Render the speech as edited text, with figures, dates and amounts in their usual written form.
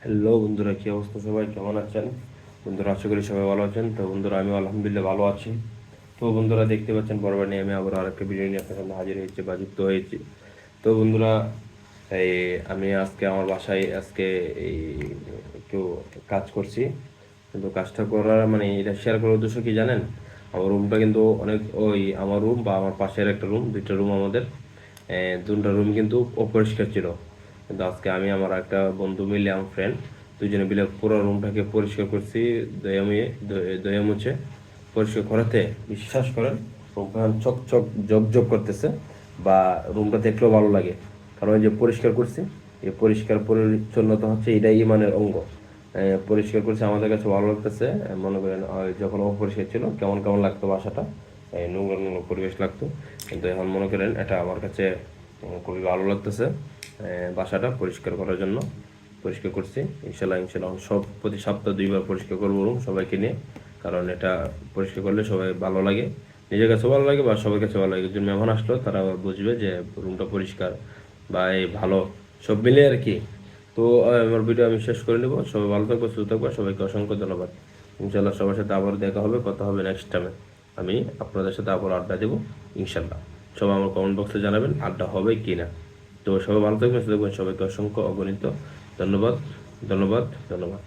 Hello বন্ধুরা, কি অবস্থা? সবাই কেমন আছেন? বন্ধুরা, আশা করি সবাই ভালো আছেন। তো বন্ধুরা, আমি আলহামদুলিল্লাহ ভালো আছি। তো বন্ধুরা, দেখতে পাচ্ছেন বরাবর নিয়ে আমি আবার আরেকটা ভিডিও নিয়ে আপনার সামনে হাজির হয়েছি বা যুক্ত হয়েছি। তো বন্ধুরা, এই আমি আজকে আমার বাসায় এই একটু কাজ করছি। কিন্তু কাজটা করার মানে এটা শেয়ার করার উদ্দেশ্য কি জানেন? আমার রুমটা কিন্তু অনেক আমার রুম বা আমার পাশের একটা রুম, দুইটা রুম আমাদের, দুটো রুম কিন্তু অপরিষ্কার ছিল। কিন্তু আজকে আমি আমার একটা বন্ধু মিলে, আমার ফ্রেন্ড, দুজনে মিলে পুরো রুমটাকে পরিষ্কার করছি। দয়া মুছে পরিষ্কার করাতে বিশ্বাস করেন রুমটা চকচক জকজক করতেছে, বা রুমটা দেখলেও ভালো লাগে। কারণ এই যে পরিষ্কার করছি, এই পরিষ্কার পরিচ্ছন্নতা হচ্ছে এটাই ইমানের অঙ্গ। পরিষ্কার করছি, আমাদের কাছে ভালো লাগতেছে। মনে করেন যখন অপরিষ্কার ছিল কেমন কেমন লাগতো বাসাটা, নোংরা নোংরা পরিবেশ লাগতো। কিন্তু এখন মনে করেন এটা আমার কাছে খুবই ভালো লাগতেছে। বাসাটা পরিষ্কার করার জন্য পরিষ্কার করছি। ইনশাল্লাহ ইনশাল্লাহ সব প্রতি সপ্তাহে 2বার পরিষ্কার করবো রুম সবাইকে নিয়ে। কারণ এটা পরিষ্কার করলে সবাই ভালো লাগে, নিজের কাছে ভালো লাগে বা সবার কাছে ভালো লাগে। একজন মেহমান আসলো তারা বুঝবে যে রুমটা পরিষ্কার বা এই ভালো, সব মিলে আর কি। তো আমার ভিডিও আমি শেষ করে নেবো। সবাই ভালো থাকবে, সুস্থ থাকবে। সবাইকে অসংখ্য ধন্যবাদ। ইনশাল্লাহ সবার সাথে আবার দেখা হবে, কথা হবে নেক্সট টাইমে। আমি আপনাদের সাথে আবার আড্ডা দেবো ইনশাল্লাহ। সবাই আমার কমেন্ট বক্সে জানাবেন আড্ডা হবে কি না। তো সবাই ভালো থাকবেন, সুস্থ থাকবেন। সবাইকে অসংখ্য অগণিত ধন্যবাদ, ধন্যবাদ, ধন্যবাদ।